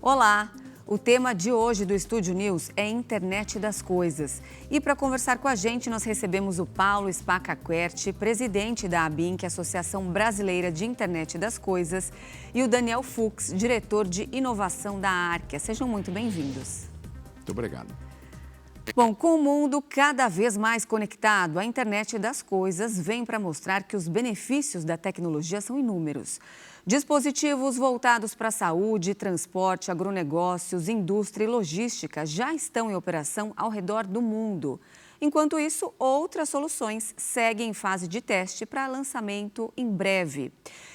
Olá! O tema de hoje do Estúdio News é Internet das Coisas. E para conversar com a gente, nós recebemos o Paulo Spacaquerti, presidente da ABINC, Associação Brasileira de Internet das Coisas, e o Daniel Fux, diretor de inovação da Arkia. Sejam muito bem-vindos. Muito obrigado. Bom, com o mundo cada vez mais conectado, a internet das coisas vem para mostrar que os benefícios da tecnologia são inúmeros. Dispositivos voltados para a saúde, transporte, agronegócios, indústria e logística já estão em operação ao redor do mundo. Enquanto isso, outras soluções seguem em fase de teste para lançamento em breve.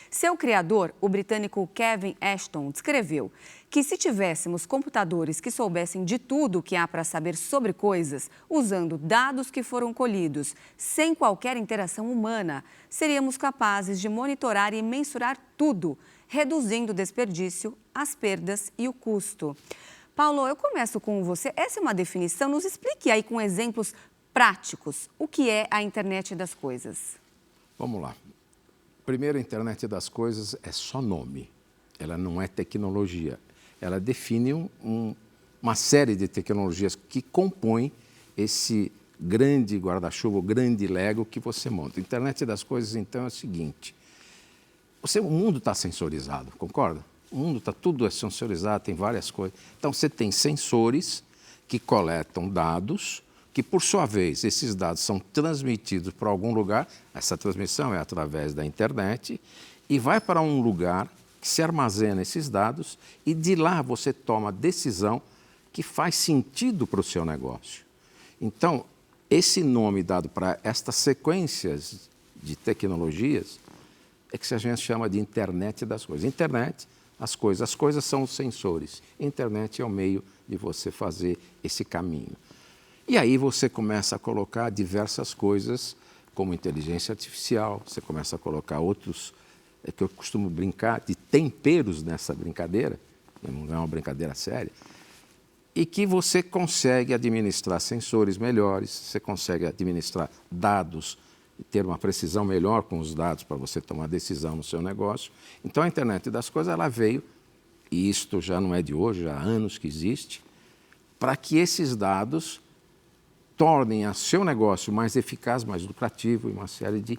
Seu criador, o britânico Kevin Ashton, descreveu que se tivéssemos computadores que soubessem de tudo o que há para saber sobre coisas, usando dados que foram colhidos sem qualquer interação humana, seríamos capazes de monitorar e mensurar tudo, reduzindo o desperdício, as perdas e o custo. Paulo, eu começo com você. Essa é uma definição. Nos explique aí com exemplos práticos o que é a internet das coisas. Vamos lá. Primeiro, a internet das coisas é só nome. Ela não é tecnologia. Ela define uma série de tecnologias que compõem esse grande guarda-chuva, o grande Lego que você monta. A internet das coisas, então, é o seguinte. O mundo está sensorizado, concorda? O mundo está tudo sensorizado, tem várias coisas. Então, você tem sensores que coletam dados, que, por sua vez, esses dados são transmitidos para algum lugar. Essa transmissão é através da internet e vai para um lugar que se armazena esses dados e de lá você toma a decisão que faz sentido para o seu negócio. Então, esse nome dado para estas sequências de tecnologias é que a gente chama de internet das coisas. Internet, as coisas são os sensores. Internet é o meio de você fazer esse caminho. E aí você começa a colocar diversas coisas, como inteligência artificial, você começa a colocar outros, que eu costumo brincar, de temperos nessa brincadeira, não é uma brincadeira séria, e que você consegue administrar sensores melhores, você consegue administrar dados, e ter uma precisão melhor com os dados para você tomar decisão no seu negócio. Então, a internet das coisas, ela veio, e isto já não é de hoje, já há anos que existe, para que esses dados tornem o seu negócio mais eficaz, mais lucrativo e uma série de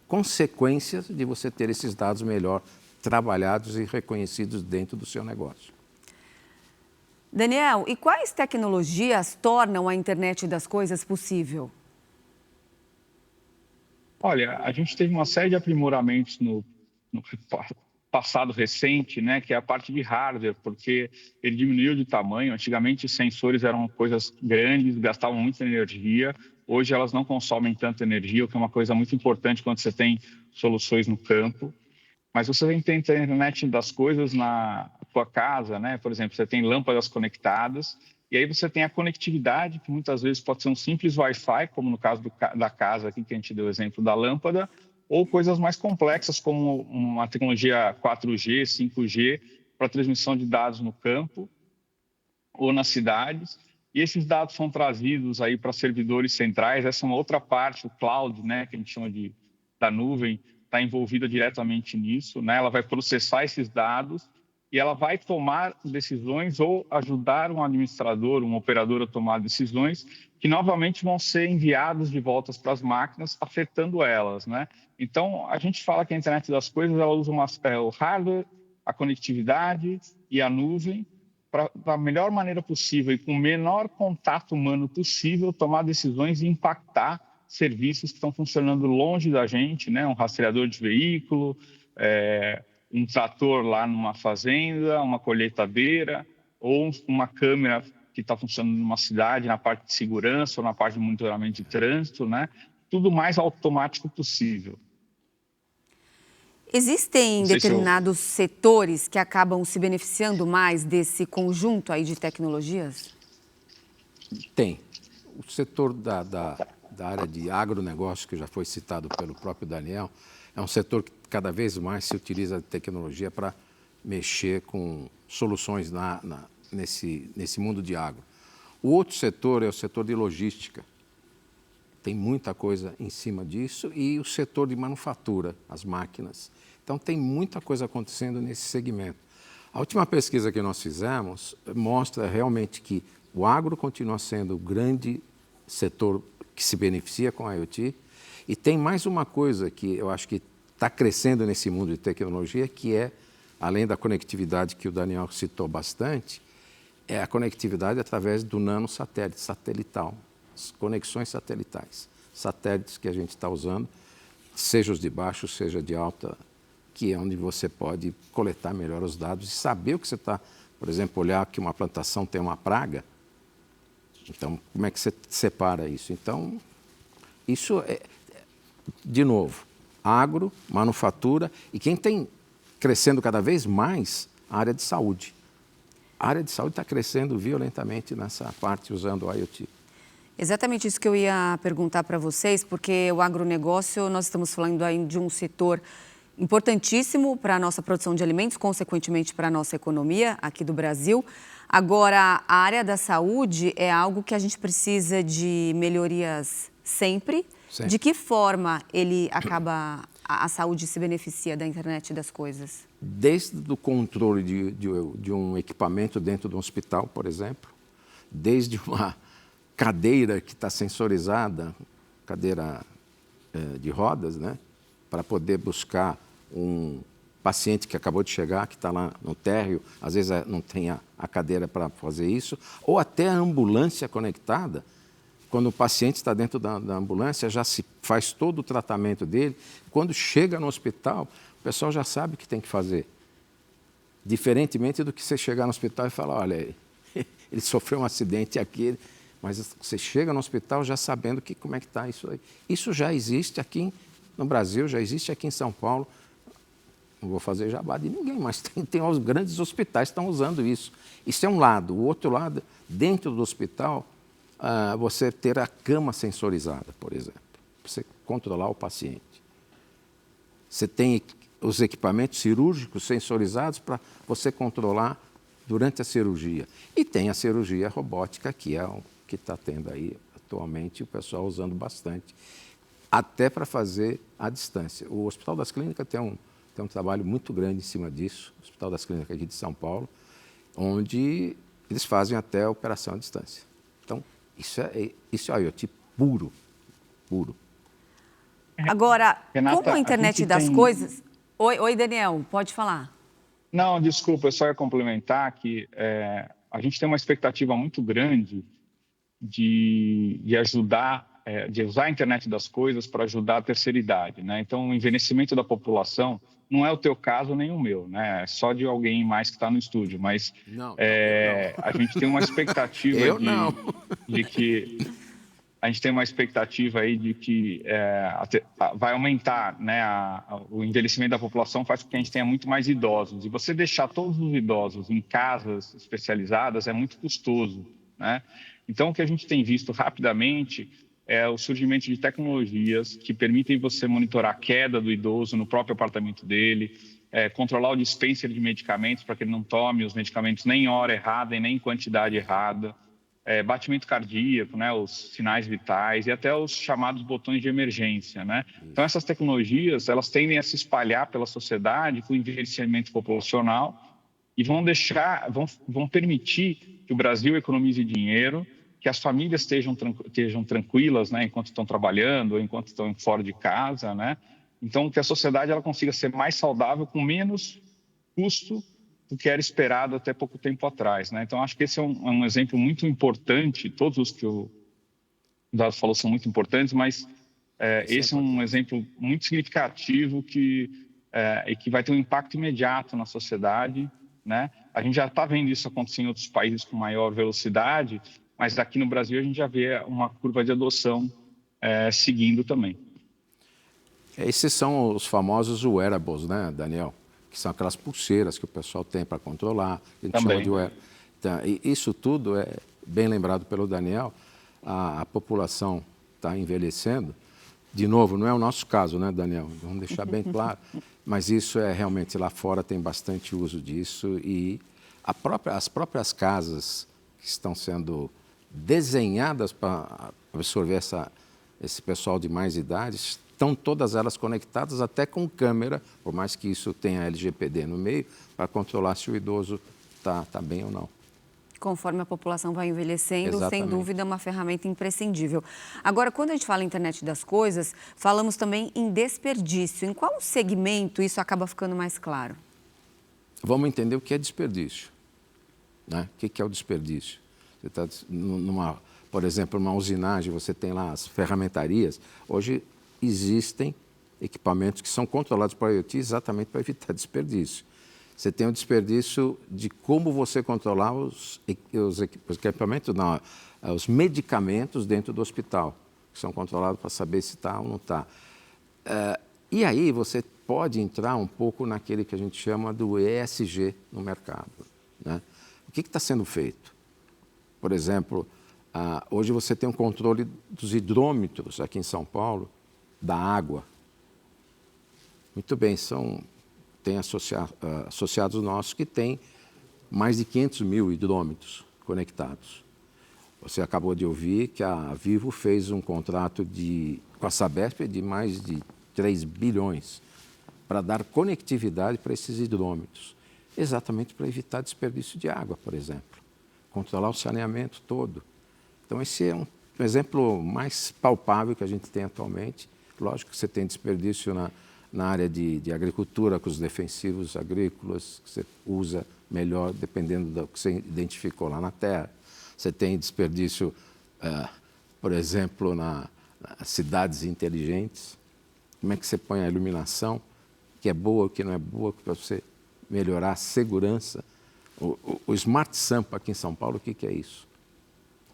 consequências de você ter esses dados melhor trabalhados e reconhecidos dentro do seu negócio. Daniel, e quais tecnologias tornam a internet das coisas possível? Olha, a gente teve uma série de aprimoramentos no passado recente, né, que é a parte de hardware, porque ele diminuiu de tamanho. Antigamente, os sensores eram coisas grandes, gastavam muita energia. Hoje, elas não consomem tanta energia, o que é uma coisa muito importante quando você tem soluções no campo. Mas você tem a internet das coisas na sua casa, né? Por exemplo, você tem lâmpadas conectadas, e aí você tem a conectividade, que muitas vezes pode ser um simples Wi-Fi, como no caso da casa aqui, que a gente deu o exemplo da lâmpada, ou coisas mais complexas, como uma tecnologia 4G, 5G, para transmissão de dados no campo ou nas cidades. E esses dados são trazidos aí para servidores centrais. Essa é uma outra parte, o cloud, né, que a gente chama da nuvem, está envolvida diretamente nisso, né? Ela vai processar esses dados e ela vai tomar decisões ou ajudar um administrador, um operador a tomar decisões que novamente vão ser enviadas de volta para as máquinas, afetando elas, né? Então, a gente fala que a internet das coisas, ela usa o hardware, a conectividade e a nuvem para, da melhor maneira possível e com o menor contato humano possível, tomar decisões e impactar serviços que estão funcionando longe da gente, né? Um rastreador de veículo, um trator lá numa fazenda, uma colheitadeira, ou uma câmera que está funcionando numa cidade, na parte de segurança ou na parte de monitoramento de trânsito, né? Tudo mais automático possível. Existem determinados setores que acabam se beneficiando mais desse conjunto aí de tecnologias? Tem. O setor da área de agronegócio, que já foi citado pelo próprio Daniel, é um setor que cada vez mais se utiliza de tecnologia para mexer com soluções nesse mundo de agro. O outro setor é o setor de logística. Tem muita coisa em cima disso, e o setor de manufatura, as máquinas. Então, tem muita coisa acontecendo nesse segmento. A última pesquisa que nós fizemos mostra realmente que o agro continua sendo o grande setor que se beneficia com a IoT. E tem mais uma coisa que eu acho que está crescendo nesse mundo de tecnologia, que é, além da conectividade que o Daniel citou bastante, é a conectividade através do nanosatélite, satelital, as conexões satelitais. Satélites que a gente está usando, seja os de baixo, seja de alta, que é onde você pode coletar melhor os dados e saber o que você está, por exemplo, olhar que uma plantação tem uma praga. Então, como é que você separa isso? Então, isso é, de novo, agro, manufatura e quem tem crescendo cada vez mais, a área de saúde. A área de saúde está crescendo violentamente nessa parte usando o IoT. Exatamente isso que eu ia perguntar para vocês, porque o agronegócio, nós estamos falando aí de um setor importantíssimo para a nossa produção de alimentos, consequentemente para a nossa economia aqui do Brasil. Agora, a área da saúde é algo que a gente precisa de melhorias sempre. Sempre. De que forma a saúde se beneficia da internet das coisas? Desde o controle de um equipamento dentro de um hospital, por exemplo, desde uma cadeira que está sensorizada, cadeira de rodas, né, para poder buscar um paciente que acabou de chegar, que está lá no térreo, às vezes não tem a cadeira para fazer isso, ou até a ambulância conectada. Quando o paciente está dentro da ambulância, já se faz todo o tratamento dele. Quando chega no hospital, o pessoal já sabe o que tem que fazer. Diferentemente do que você chegar no hospital e falar, olha, ele sofreu um acidente aqui, mas você chega no hospital já sabendo como é que está isso aí. Isso já existe aqui no Brasil, já existe aqui em São Paulo. Não vou fazer jabá de ninguém, mas tem os grandes hospitais que estão usando isso. Isso é um lado. O outro lado, dentro do hospital, você ter a cama sensorizada, por exemplo, para você controlar o paciente. Você tem os equipamentos cirúrgicos sensorizados para você controlar durante a cirurgia. E tem a cirurgia robótica, que é o que está tendo aí atualmente, o pessoal usando bastante, até para fazer à distância. O Hospital das Clínicas tem um trabalho muito grande em cima disso, o Hospital das Clínicas aqui de São Paulo, onde eles fazem até a operação à distância. Então, isso é IoT puro. Agora, Renata, como a internet das coisas... Oi, Daniel, pode falar. Não, desculpa, eu só ia complementar que a gente tem uma expectativa muito grande de ajudar, de usar a internet das coisas para ajudar a terceira idade, né? Então, o envelhecimento da população não é o teu caso nem o meu, né? É só de alguém mais que está no estúdio, mas Não. a gente tem uma expectativa de que a gente tem uma expectativa aí de que vai aumentar, né? O envelhecimento da população faz com que a gente tenha muito mais idosos. E você deixar todos os idosos em casas especializadas é muito custoso, né? Então, o que a gente tem visto rapidamente é o surgimento de tecnologias que permitem você monitorar a queda do idoso no próprio apartamento dele, controlar o dispenser de medicamentos para que ele não tome os medicamentos nem em hora errada e nem em quantidade errada, batimento cardíaco, né, os sinais vitais e até os chamados botões de emergência, né? Então, essas tecnologias, elas tendem a se espalhar pela sociedade com o envelhecimento populacional e vão permitir que o Brasil economize dinheiro, que as famílias estejam tranquilas, né, enquanto estão trabalhando ou enquanto estão fora de casa, né? Então, que a sociedade ela consiga ser mais saudável com menos custo do que era esperado até pouco tempo atrás, né? Então, acho que esse é um exemplo muito importante. Todos os que o Dado falou são muito importantes, mas esse é um exemplo muito significativo e que vai ter um impacto imediato na sociedade, né? A gente já está vendo isso acontecer em outros países com maior velocidade, mas aqui no Brasil a gente já vê uma curva de adoção seguindo também. Esses são os famosos wearables, né, Daniel? Que são aquelas pulseiras que o pessoal tem para controlar. A gente chama de wearable. Então, isso tudo é bem lembrado pelo Daniel. A população está envelhecendo. De novo, não é o nosso caso, né, Daniel? Vamos deixar bem claro. Mas isso realmente lá fora tem bastante uso disso e as próprias casas que estão sendo desenhadas para absorver esse pessoal de mais idade, estão todas elas conectadas até com câmera, por mais que isso tenha LGPD no meio, para controlar se o idoso está bem ou não. Conforme a população vai envelhecendo, Exatamente. sem dúvida é uma ferramenta imprescindível. Agora, quando a gente fala em internet das coisas, falamos também em desperdício. Em qual segmento isso acaba ficando mais claro? Vamos entender o que é desperdício. Né? O que é o desperdício? Você está por exemplo, numa usinagem, você tem lá as ferramentarias. Hoje existem equipamentos que são controlados por IoT exatamente para evitar desperdício. Você tem o desperdício de como você controlar os equipamentos, não, os medicamentos dentro do hospital, que são controlados para saber se está ou não está. E aí você pode entrar um pouco naquele que a gente chama do ESG no mercado. Né? O que está sendo feito? Por exemplo, hoje você tem um controle dos hidrômetros aqui em São Paulo, da água. Muito bem, tem associados nossos que têm mais de 500 mil hidrômetros conectados. Você acabou de ouvir que a Vivo fez um contrato com a Sabesp de mais de 3 bilhões para dar conectividade para esses hidrômetros, exatamente para evitar desperdício de água, por exemplo, controlar o saneamento todo. Então, esse é um exemplo mais palpável que a gente tem atualmente. Lógico que você tem desperdício na área de agricultura, com os defensivos agrícolas, que você usa melhor, dependendo do que você identificou lá na terra. Você tem desperdício, por exemplo, nas cidades inteligentes. Como é que você põe a iluminação, que é boa, o que não é boa, para você melhorar a segurança. O Smart Sampa aqui em São Paulo, o que é isso?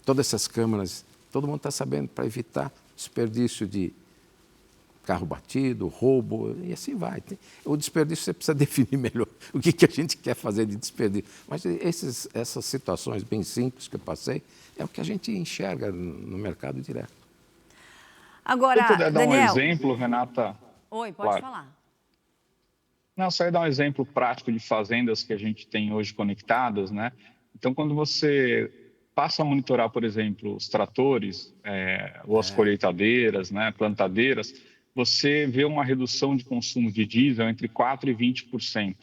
Todas essas câmeras, todo mundo está sabendo, para evitar desperdício de carro batido, roubo, e assim vai. O desperdício você precisa definir melhor o que a gente quer fazer de desperdício. Mas essas situações bem simples que eu passei, é o que a gente enxerga no mercado direto. Agora, se eu puder dar Daniel... um exemplo, Renata... Oi, pode falar. Não, só ia dar um exemplo prático de fazendas que a gente tem hoje conectadas, né? Então, quando você passa a monitorar, por exemplo, os tratores, ou as colheitadeiras, né, plantadeiras, você vê uma redução de consumo de diesel entre 4% e 20%.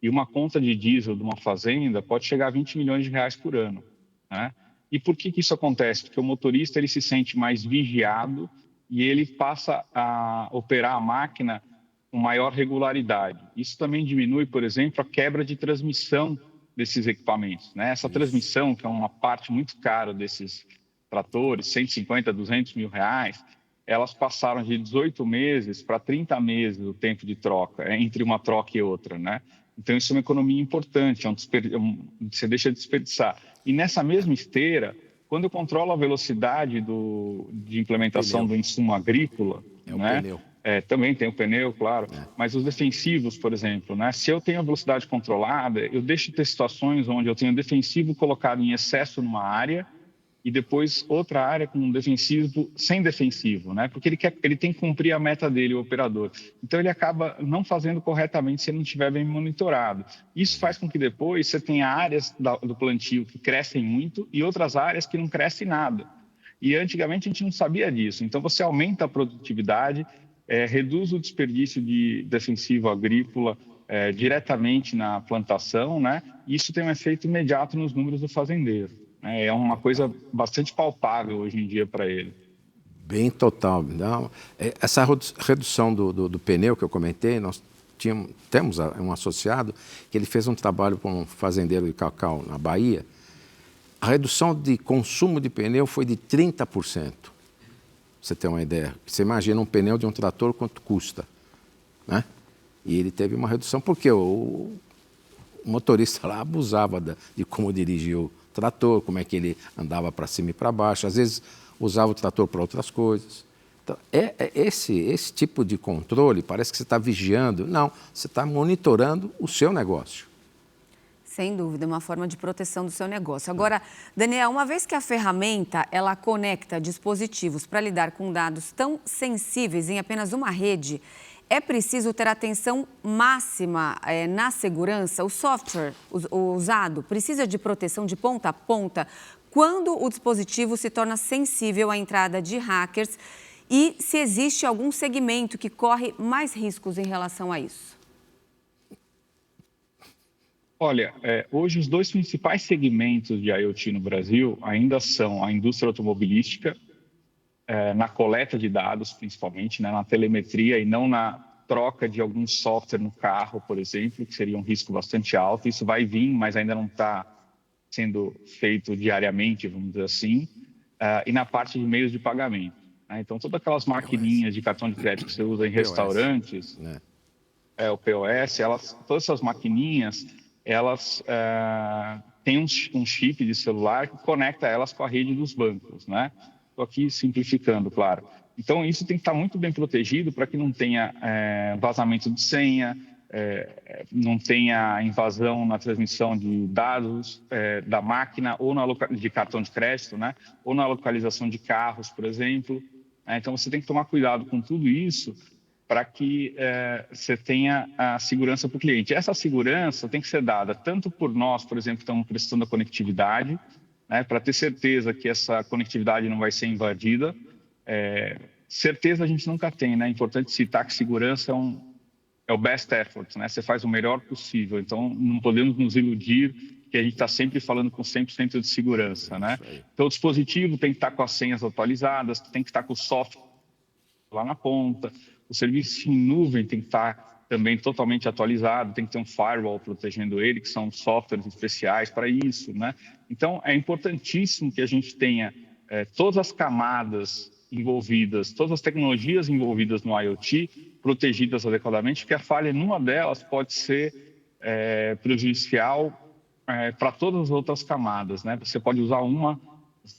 E uma conta de diesel de uma fazenda pode chegar a 20 milhões de reais por ano. Né? E por que isso acontece? Porque o motorista ele se sente mais vigiado e ele passa a operar a máquina com maior regularidade. Isso também diminui, por exemplo, a quebra de transmissão desses equipamentos. Né? Essa transmissão, que é uma parte muito cara desses tratores, 150, 200 mil reais, elas passaram de 18 meses para 30 meses o tempo de troca, entre uma troca e outra, né? Então, isso é uma economia importante, você deixa de desperdiçar. E nessa mesma esteira, quando eu controlo a velocidade de implementação do insumo agrícola, né? Pneu. Também tem o pneu, claro, mas os defensivos, por exemplo, né? Se eu tenho a velocidade controlada, eu deixo de ter situações onde eu tenho defensivo colocado em excesso numa área e depois outra área com um defensivo sem defensivo, né? Porque ele tem que cumprir a meta dele, o operador. Então, ele acaba não fazendo corretamente se ele não estiver bem monitorado. Isso faz com que depois você tenha áreas do plantio que crescem muito e outras áreas que não crescem nada. E antigamente a gente não sabia disso. Então, você aumenta a produtividade, reduz o desperdício de defensivo agrícola diretamente na plantação, né? E isso tem um efeito imediato nos números do fazendeiro. É uma coisa bastante palpável hoje em dia para ele. Bem total. Não, essa redução do pneu que eu comentei, nós temos um associado que ele fez um trabalho com um fazendeiro de cacau na Bahia. A redução de consumo de pneu foi de 30%. Você tem uma ideia? Você imagina um pneu de um trator, quanto custa? Né? E ele teve uma redução porque o motorista lá abusava de como dirigir o trator, como é que ele andava para cima e para baixo, às vezes usava o trator para outras coisas. Então, esse tipo de controle, parece que você está vigiando. Não, você está monitorando o seu negócio. Sem dúvida, uma forma de proteção do seu negócio. Agora, Daniel, uma vez que a ferramenta ela conecta dispositivos para lidar com dados tão sensíveis em apenas uma rede, é preciso ter atenção máxima na segurança? O software usado precisa de proteção de ponta a ponta quando o dispositivo se torna sensível à entrada de hackers E se existe algum segmento que corre mais riscos em relação a isso? Olha, hoje os dois principais segmentos de IoT no Brasil ainda são a indústria automobilística, na coleta de dados, principalmente, né, na telemetria e não na troca de algum software no carro, por exemplo, que seria um risco bastante alto. Isso vai vir, mas ainda não está sendo feito diariamente, vamos dizer assim, e na parte de meios de pagamento. Né? Então, todas aquelas maquininhas de cartão de crédito que você usa em restaurantes, o POS, todas essas maquininhas, elas têm um chip de celular que conecta elas com a rede dos bancos, né? Estou aqui simplificando, claro. Então, isso tem que estar muito bem protegido para que não tenha vazamento de senha, não tenha invasão na transmissão de dados da máquina ou de cartão de crédito, né? Ou na localização de carros, por exemplo. Então, você tem que tomar cuidado com tudo isso para que você tenha a segurança para o cliente. Essa segurança tem que ser dada tanto por nós, por exemplo, que estamos prestando a conectividade, né, para ter certeza que essa conectividade não vai ser invadida. Certeza a gente nunca tem, né? É importante citar que segurança é o best effort, né? Você faz o melhor possível. Então, não podemos nos iludir que a gente está sempre falando com 100% de segurança, né? Então, o dispositivo tem que estar com as senhas atualizadas, tem que estar com o software lá na ponta, o serviço em nuvem tem que estar também totalmente atualizado, tem que ter um firewall protegendo ele, que são softwares especiais para isso, né? Então, é importantíssimo que a gente tenha todas as camadas envolvidas, todas as tecnologias envolvidas no IoT protegidas adequadamente, porque a falha numa delas pode ser prejudicial para todas as outras camadas, né? Você pode usar uma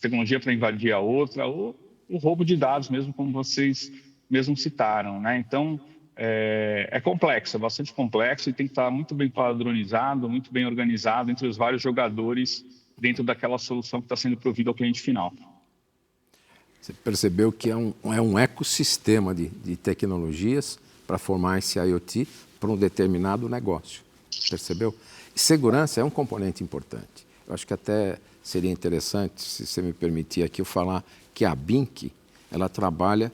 tecnologia para invadir a outra, ou o roubo de dados mesmo, como vocês mesmo citaram, né? Então, é complexo, é bastante complexo e tem que estar muito bem padronizado, muito bem organizado entre os vários jogadores dentro daquela solução que está sendo provida ao cliente final. Você percebeu que é um ecossistema de tecnologias para formar esse IoT para um determinado negócio, percebeu? E segurança é um componente importante. Eu acho que até seria interessante, se você me permitir aqui, eu falar que a BINC, ela trabalha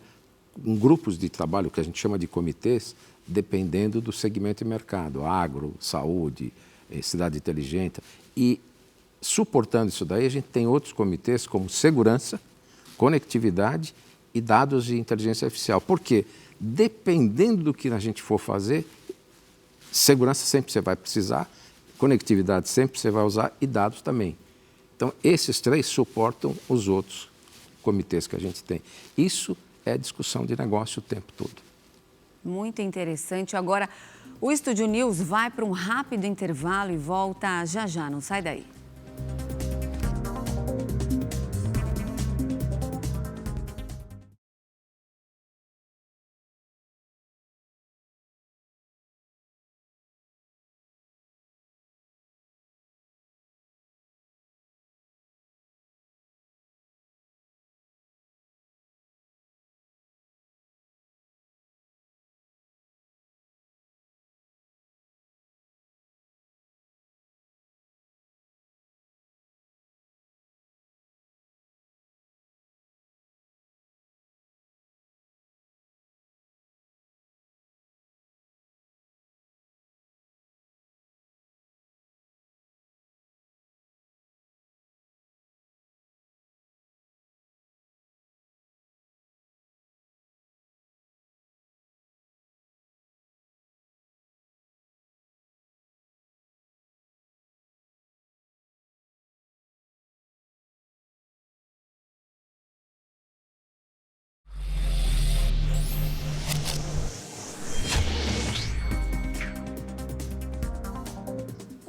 em grupos de trabalho, que a gente chama de comitês, dependendo do segmento de mercado, agro, saúde, cidade inteligente. E, suportando isso daí, a gente tem outros comitês como segurança, conectividade e dados de inteligência artificial. Por quê? Dependendo do que a gente for fazer, segurança sempre você vai precisar, conectividade sempre você vai usar e dados também. Então, esses três suportam os outros comitês que a gente tem. Isso é discussão de negócio o tempo todo. Muito interessante. Agora, o Estúdio News vai para um rápido intervalo e volta já já. Não sai daí.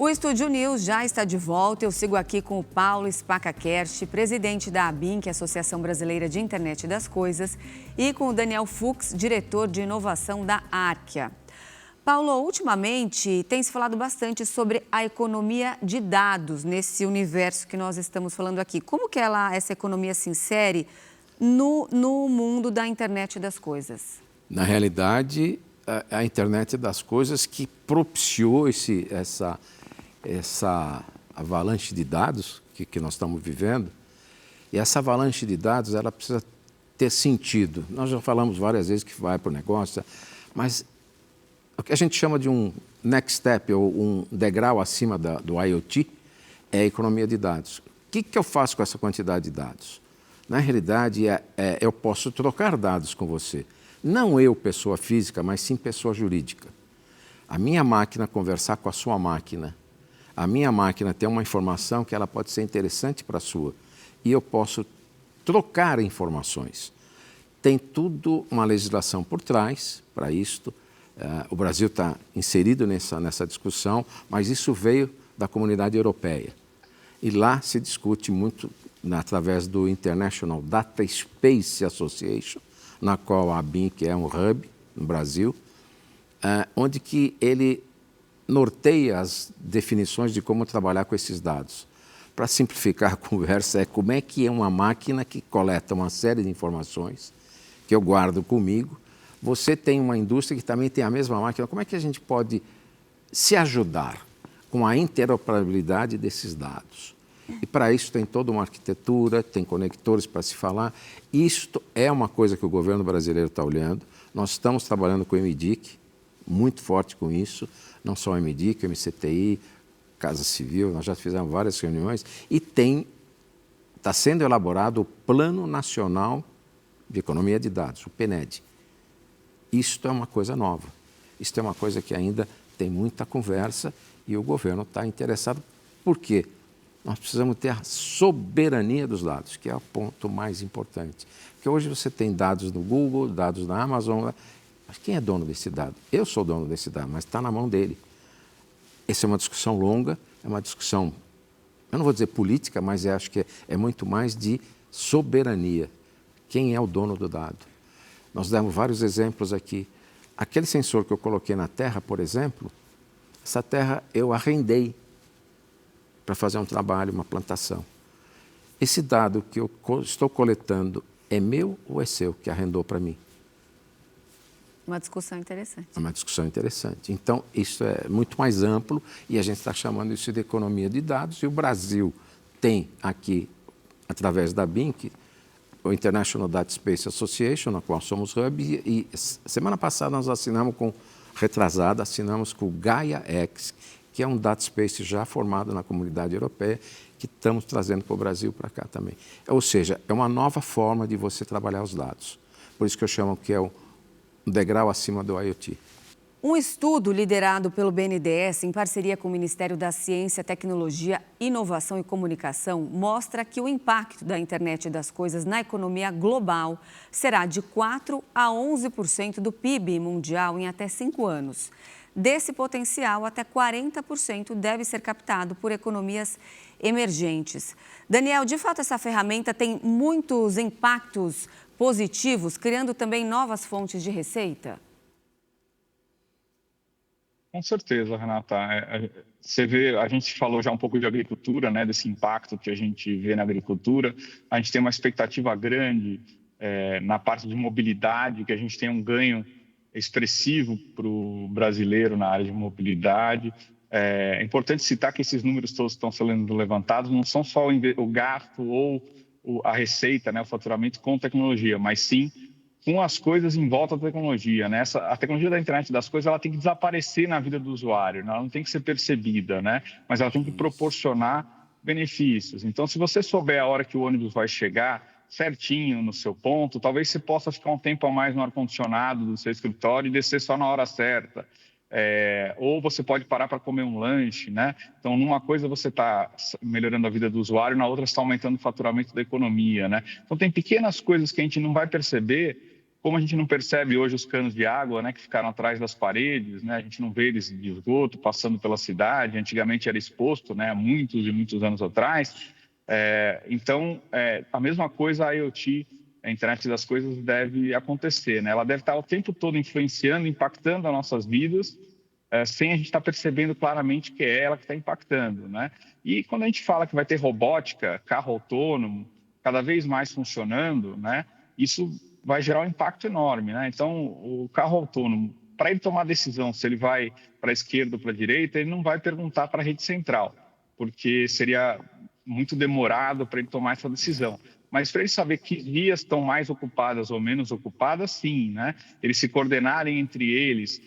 O Estúdio News já está de volta. Eu sigo aqui com o Paulo Spacakerst, presidente da ABINC, Associação Brasileira de Internet das Coisas, e com o Daniel Fux, diretor de inovação da Arkia. Paulo, ultimamente tem se falado bastante sobre a economia de dados nesse universo que nós estamos falando aqui. Como que essa economia se insere no mundo da internet das coisas? Na realidade, a internet das coisas que propiciou essa avalanche de dados que nós estamos vivendo. E essa avalanche de dados, ela precisa ter sentido. Nós já falamos várias vezes que vai para o negócio, mas o que a gente chama de um next step, ou um degrau acima do IoT, é a economia de dados. O que eu faço com essa quantidade de dados? Na realidade, eu posso trocar dados com você. Não eu, pessoa física, mas sim pessoa jurídica. A minha máquina conversar com a sua máquina. A minha máquina ter uma informação que ela pode ser interessante para a sua. E eu posso trocar informações. Tem tudo uma legislação por trás para isto. O Brasil está inserido nessa discussão, mas isso veio da comunidade europeia. E lá se discute muito através do International Data Space Association, na qual a BINC é um hub no Brasil, onde que ele norteia as definições de como trabalhar com esses dados. Para simplificar a conversa, como é que é uma máquina que coleta uma série de informações que eu guardo comigo. Você tem uma indústria que também tem a mesma máquina. Como é que a gente pode se ajudar com a interoperabilidade desses dados? E para isso tem toda uma arquitetura, tem conectores para se falar. Isto é uma coisa que o governo brasileiro está olhando. Nós estamos trabalhando com o MDIC, muito forte com isso. Não só o MDIC, o MCTI, Casa Civil, nós já fizemos várias reuniões. E está sendo elaborado o Plano Nacional de Economia de Dados, o PNED. Isto é uma coisa nova. Isto é uma coisa que ainda tem muita conversa e o governo está interessado. Por quê? Nós precisamos ter a soberania dos dados, que é o ponto mais importante. Porque hoje você tem dados no Google, dados na Amazon. Mas quem é dono desse dado? Eu sou dono desse dado, mas está na mão dele. Essa é uma discussão longa, é uma discussão, eu não vou dizer política, mas acho que é muito mais de soberania. Quem é o dono do dado? Nós demos vários exemplos aqui. Aquele sensor que eu coloquei na terra, por exemplo, essa terra eu arrendei para fazer um trabalho, uma plantação. Esse dado que eu estou coletando é meu ou é seu que arrendou para mim? Uma discussão interessante. É uma discussão interessante. Então, isso é muito mais amplo e a gente está chamando isso de economia de dados. E o Brasil tem aqui, através da BINC, o International Data Space Association, na qual somos hub, e semana passada nós assinamos com o Gaia-X, que é um data space já formado na comunidade europeia, que estamos trazendo para o Brasil, para cá também. Ou seja, é uma nova forma de você trabalhar os dados. Por isso que eu chamo que é um degrau acima do IoT. Um estudo liderado pelo BNDES, em parceria com o Ministério da Ciência, Tecnologia, Inovação e Comunicação, mostra que o impacto da internet das coisas na economia global será de 4% a 11% do PIB mundial em até 5 anos. Desse potencial, até 40% deve ser captado por economias emergentes. Daniel, de fato, essa ferramenta tem muitos impactos positivos, criando também novas fontes de receita? Com certeza, Renata. Você vê, a gente falou já um pouco de agricultura, né, desse impacto que a gente vê na agricultura. A gente tem uma expectativa grande na parte de mobilidade, que a gente tem um ganho expressivo para o brasileiro na área de mobilidade. É importante citar que esses números todos que estão sendo levantados não são só o gasto ou a receita, né, o faturamento com tecnologia, mas sim com as coisas em volta da tecnologia, né? A tecnologia da internet das coisas, ela tem que desaparecer na vida do usuário, né? Ela não tem que ser percebida, né? Mas ela tem que proporcionar benefícios. Então, se você souber a hora que o ônibus vai chegar certinho no seu ponto, talvez você possa ficar um tempo a mais no ar-condicionado do seu escritório e descer só na hora certa. Ou você pode parar para comer um lanche, né? Então, numa coisa você está melhorando a vida do usuário, na outra você está aumentando o faturamento da economia, né? Então, tem pequenas coisas que a gente não vai perceber, como a gente não percebe hoje os canos de água, né, que ficaram atrás das paredes, né? A gente não vê eles de esgoto passando pela cidade, antigamente era exposto, né, há muitos e muitos anos atrás. Então, a mesma coisa a IoT, a internet das coisas, deve acontecer, né? Ela deve estar o tempo todo influenciando, impactando as nossas vidas, sem a gente estar percebendo claramente que é ela que está impactando, né? E quando a gente fala que vai ter robótica, carro autônomo, cada vez mais funcionando, né? Isso vai gerar um impacto enorme, né? Então, o carro autônomo, para ele tomar a decisão se ele vai para a esquerda ou para a direita, ele não vai perguntar para a rede central, porque seria muito demorado para ele tomar essa decisão. mas para eles saber que vias estão mais ocupadas ou menos ocupadas, sim, né? Eles se coordenarem entre eles,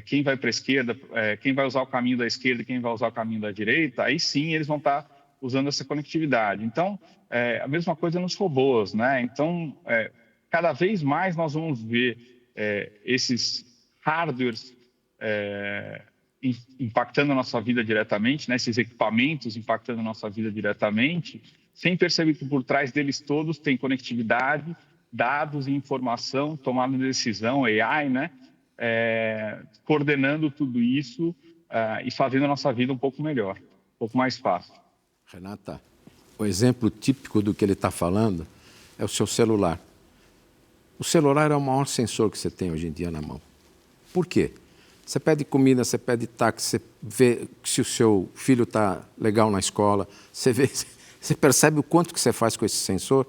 quem vai para a esquerda, quem vai usar o caminho da esquerda e quem vai usar o caminho da direita, aí sim eles vão estar usando essa conectividade. Então, a mesma coisa nos robôs, né? Então, cada vez mais nós vamos ver esses hardwares impactando a nossa vida diretamente, né? Esses equipamentos impactando a nossa vida diretamente, sem perceber que por trás deles todos tem conectividade, dados e informação, tomada de decisão, AI, né? Coordenando tudo isso e fazendo a nossa vida um pouco melhor, um pouco mais fácil. Renata, o exemplo típico do que ele está falando é o seu celular. O celular é o maior sensor que você tem hoje em dia na mão. Por quê? Você pede comida, você pede táxi, você vê se o seu filho está legal na escola, você percebe o quanto que você faz com esse sensor,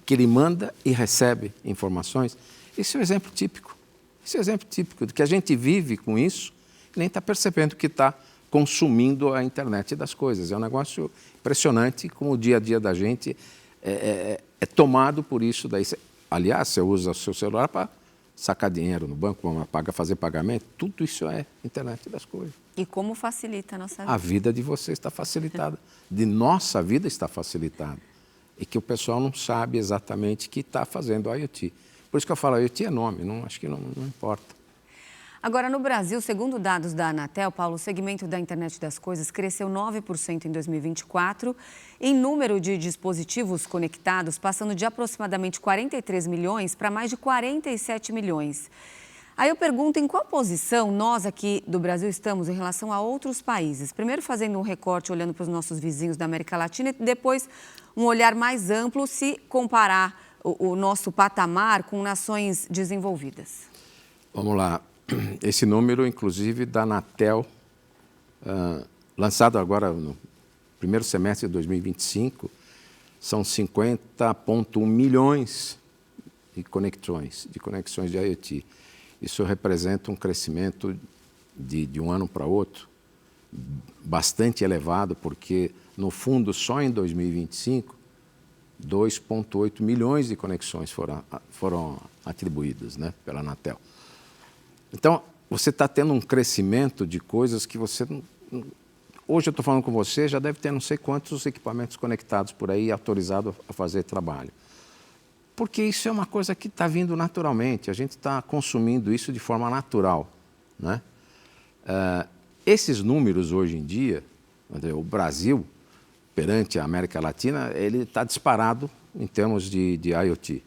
que ele manda e recebe informações. Esse é o exemplo típico. Esse é o exemplo típico de que a gente vive com isso e nem está percebendo que está consumindo a internet das coisas. É um negócio impressionante como o dia a dia da gente é tomado por isso daí. Aliás, você usa o seu celular para sacar dinheiro no banco, fazer pagamento, tudo isso é internet das coisas. E como facilita a nossa vida? A vida de você está facilitada, de nossa vida está facilitada. E que o pessoal não sabe exatamente que está fazendo IoT. Por isso que eu falo, IoT é nome, acho que não importa. Agora, no Brasil, segundo dados da Anatel, Paulo, o segmento da internet das coisas cresceu 9% em 2024, em número de dispositivos conectados, passando de aproximadamente 43 milhões para mais de 47 milhões. Aí eu pergunto em qual posição nós aqui do Brasil estamos em relação a outros países. Primeiro fazendo um recorte, olhando para os nossos vizinhos da América Latina e depois um olhar mais amplo se comparar o nosso patamar com nações desenvolvidas. Vamos lá. Esse número, inclusive, da Anatel, lançado agora no primeiro semestre de 2025, são 50,1 milhões de conexões de IoT. Isso representa um crescimento de um ano para outro bastante elevado, porque, no fundo, só em 2025, 2,8 milhões de conexões foram atribuídas, né, pela Anatel. Então, você está tendo um crescimento de coisas que você não... Hoje eu estou falando com você, já deve ter não sei quantos equipamentos conectados por aí, autorizados a fazer trabalho. Porque isso é uma coisa que está vindo naturalmente, a gente está consumindo isso de forma natural, né? Esses números hoje em dia, o Brasil, perante a América Latina, ele está disparado em termos de IoT.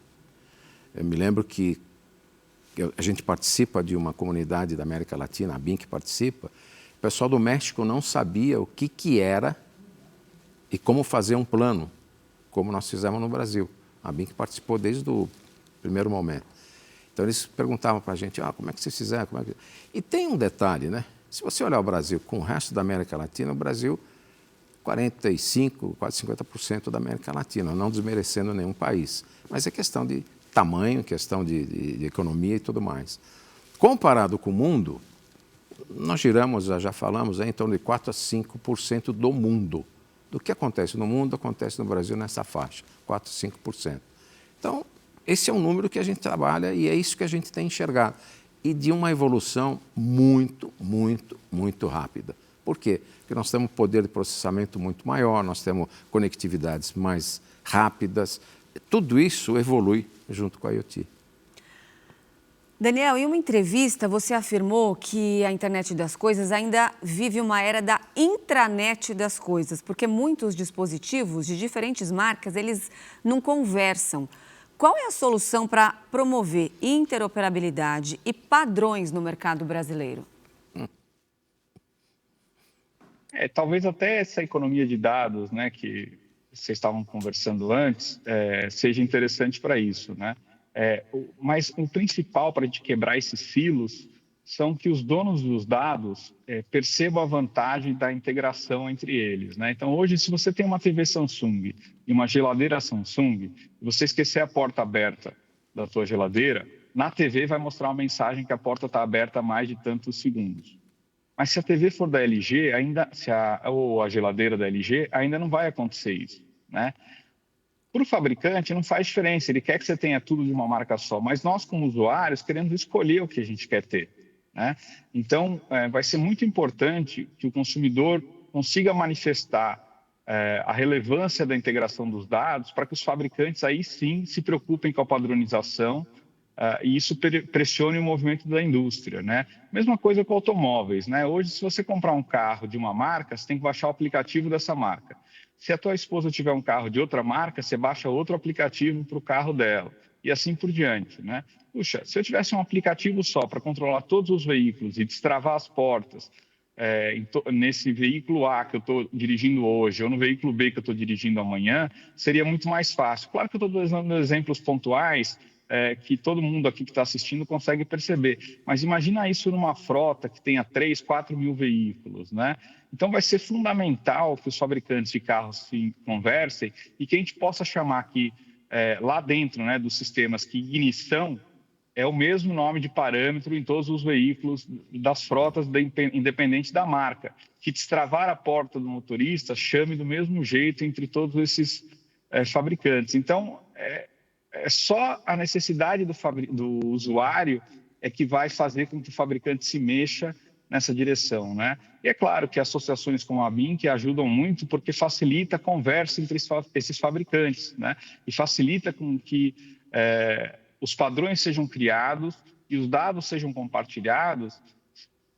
Eu me lembro que a gente participa de uma comunidade da América Latina, a BINC participa, o pessoal do México não sabia o que era e como fazer um plano, como nós fizemos no Brasil. A BINC participou desde o primeiro momento. Então, eles perguntavam para a gente, como é que vocês fizeram? E tem um detalhe, né? Se você olhar o Brasil com o resto da América Latina, o Brasil, 45%, quase 50% da América Latina, não desmerecendo nenhum país. Mas é questão de tamanho, questão de economia e tudo mais. Comparado com o mundo, nós giramos, já falamos, em torno de 4% a 5% do mundo. Do que acontece no mundo, acontece no Brasil nessa faixa, 4% a 5%. Então, esse é um número que a gente trabalha e é isso que a gente tem enxergado. E de uma evolução muito, muito, muito rápida. Por quê? Porque nós temos poder de processamento muito maior, nós temos conectividades mais rápidas. Tudo isso evolui junto com a IoT. Daniel, em uma entrevista você afirmou que a internet das coisas ainda vive uma era da intranet das coisas, porque muitos dispositivos de diferentes marcas, eles não conversam. Qual é a solução para promover interoperabilidade e padrões no mercado brasileiro? Talvez até essa economia de dados, né, que vocês estavam conversando antes, seja interessante para isso, né? Mas o principal para a gente quebrar esses silos são que os donos dos dados percebam a vantagem da integração entre eles, né? Então, hoje, se você tem uma TV Samsung e uma geladeira Samsung, e você esquecer a porta aberta da sua geladeira, na TV vai mostrar uma mensagem que a porta está aberta há mais de tantos segundos. Mas se a TV for da LG, ou a geladeira da LG, ainda não vai acontecer isso, né? Para o fabricante não faz diferença, ele quer que você tenha tudo de uma marca só, mas nós, como usuários, queremos escolher o que a gente quer ter, né? Então, vai ser muito importante que o consumidor consiga manifestar a relevância da integração dos dados para que os fabricantes aí sim se preocupem com a padronização e isso pressione o movimento da indústria, né? Mesma coisa com automóveis, né? Hoje, se você comprar um carro de uma marca, você tem que baixar o aplicativo dessa marca. Se a tua esposa tiver um carro de outra marca, você baixa outro aplicativo para o carro dela e assim por diante, né? Puxa, se eu tivesse um aplicativo só para controlar todos os veículos e destravar as portas nesse veículo A que eu estou dirigindo hoje ou no veículo B que eu estou dirigindo amanhã, seria muito mais fácil. Claro que eu estou dando exemplos pontuais que todo mundo aqui que está assistindo consegue perceber. Mas imagina isso numa frota que tenha 3, 4 mil veículos, né? Então vai ser fundamental que os fabricantes de carros se conversem e que a gente possa chamar aqui, lá dentro, né, dos sistemas, que ignição é o mesmo nome de parâmetro em todos os veículos das frotas, independente da marca. Que destravar a porta do motorista chame do mesmo jeito entre todos esses fabricantes. Então, só a necessidade do usuário que vai fazer com que o fabricante se mexa nessa direção, né? E é claro que associações como a BINC ajudam muito porque facilita a conversa entre esses fabricantes, né? E facilita com que os padrões sejam criados e os dados sejam compartilhados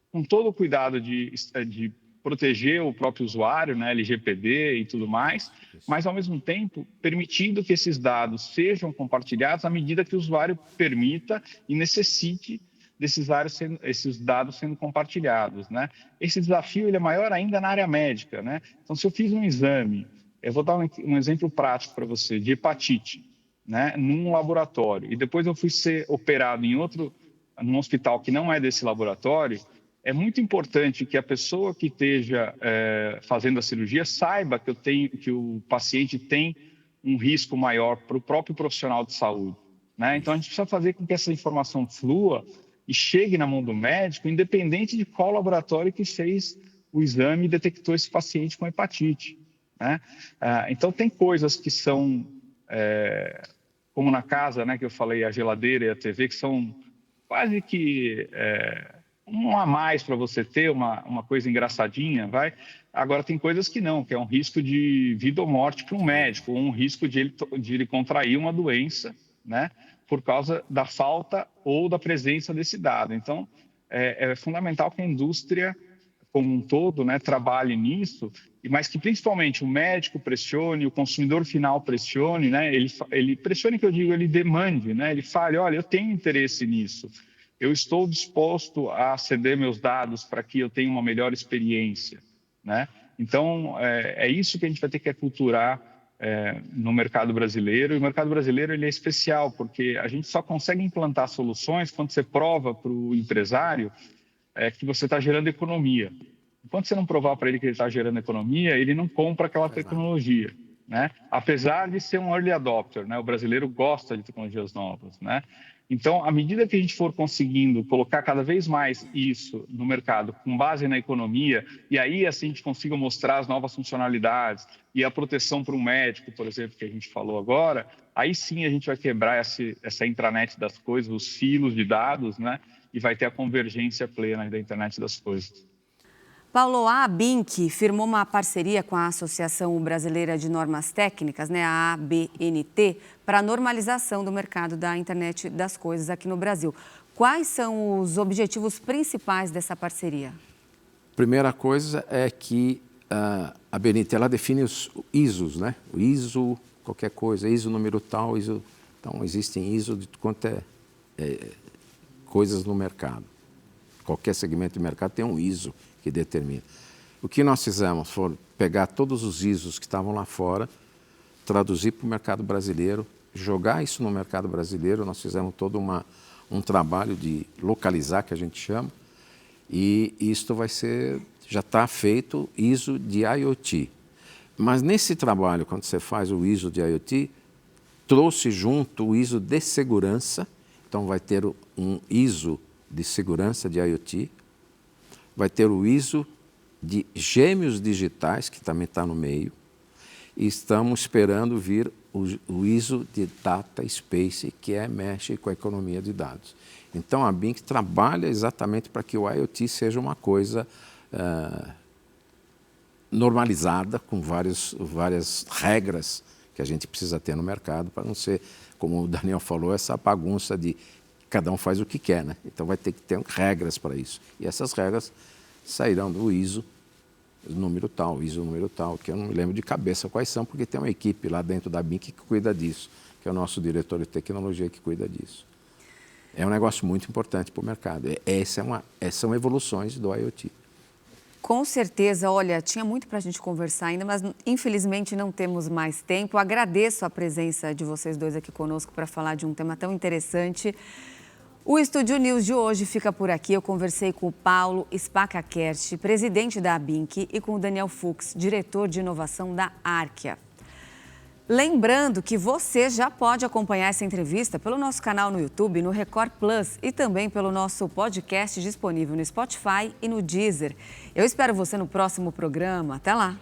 com todo o cuidado de proteger o próprio usuário, né, LGPD e tudo mais, mas, ao mesmo tempo, permitindo que esses dados sejam compartilhados à medida que o usuário permita e necessite esses dados sendo compartilhados, né? Esse desafio ele é maior ainda na área médica, né? Então, se eu fiz um exame, eu vou dar um exemplo prático para você, de hepatite, né, num laboratório, e depois eu fui ser operado num hospital que não é desse laboratório, é muito importante que a pessoa que esteja fazendo a cirurgia saiba que o paciente tem um risco maior para o próprio profissional de saúde, né? Então, a gente precisa fazer com que essa informação flua e chegue na mão do médico, independente de qual laboratório que fez o exame e detectou esse paciente com hepatite, né? Então, tem coisas que são, como na casa, né, que eu falei, a geladeira e a TV, que são quase que um a mais para você ter, uma coisa engraçadinha, vai. Agora, tem coisas que não, que é um risco de vida ou morte para um médico, ou um risco de ele contrair uma doença, né, por causa da falta ou da presença desse dado. Então, é fundamental que a indústria, como um todo, né, trabalhe nisso, mas que principalmente o médico pressione, o consumidor final pressione, né, ele pressione, que eu digo, ele demande, né, ele fale, olha, eu tenho interesse nisso, eu estou disposto a ceder meus dados para que eu tenha uma melhor experiência, né? Então, é isso que a gente vai ter que aculturar no mercado brasileiro. E o mercado brasileiro ele é especial, porque a gente só consegue implantar soluções quando você prova para o empresário que você está gerando economia. Enquanto você não provar para ele que ele está gerando economia, ele não compra aquela tecnologia, né? Apesar de ser um early adopter, né? O brasileiro gosta de tecnologias novas, né? Então, à medida que a gente for conseguindo colocar cada vez mais isso no mercado com base na economia, e aí assim a gente consiga mostrar as novas funcionalidades e a proteção para o médico, por exemplo, que a gente falou agora, aí sim a gente vai quebrar essa intranet das coisas, os silos de dados, né? E vai ter a convergência plena da internet das coisas. Paulo, a ABINC firmou uma parceria com a Associação Brasileira de Normas Técnicas, né, a ABNT, para a normalização do mercado da internet das coisas aqui no Brasil. Quais são os objetivos principais dessa parceria? Primeira coisa é que a ABNT ela define os ISOs, né? O ISO, qualquer coisa, ISO número tal, ISO. Então, existem ISO de quanto coisas no mercado. Qualquer segmento de mercado tem um ISO que determina. O que nós fizemos foi pegar todos os ISOs que estavam lá fora, traduzir para o mercado brasileiro, jogar isso no mercado brasileiro. Nós fizemos todo um trabalho de localizar, que a gente chama, e isto já está feito ISO de IoT. Mas nesse trabalho, quando você faz o ISO de IoT, trouxe junto o ISO de segurança. Então vai ter um ISO de segurança de IoT, vai ter o ISO de gêmeos digitais, que também está no meio, e estamos esperando vir o ISO de Data Space, que mexe com a economia de dados. Então, a BINC trabalha exatamente para que o IoT seja uma coisa normalizada, com várias regras que a gente precisa ter no mercado, para não ser, como o Daniel falou, essa bagunça de cada um faz o que quer, né? Então vai ter que ter regras para isso. E essas regras sairão do ISO, número tal, que eu não me lembro de cabeça quais são, porque tem uma equipe lá dentro da BINC que cuida disso, que é o nosso diretor de tecnologia que cuida disso. É um negócio muito importante para o mercado. São evoluções do IoT. Com certeza, olha, tinha muito para a gente conversar ainda, mas infelizmente não temos mais tempo. Agradeço a presença de vocês dois aqui conosco para falar de um tema tão interessante. O Estúdio News de hoje fica por aqui. Eu conversei com o Paulo Spacakert, presidente da ABINC, e com o Daniel Fuchs, diretor de inovação da Arquia. Lembrando que você já pode acompanhar essa entrevista pelo nosso canal no YouTube, no Record Plus, e também pelo nosso podcast disponível no Spotify e no Deezer. Eu espero você no próximo programa. Até lá!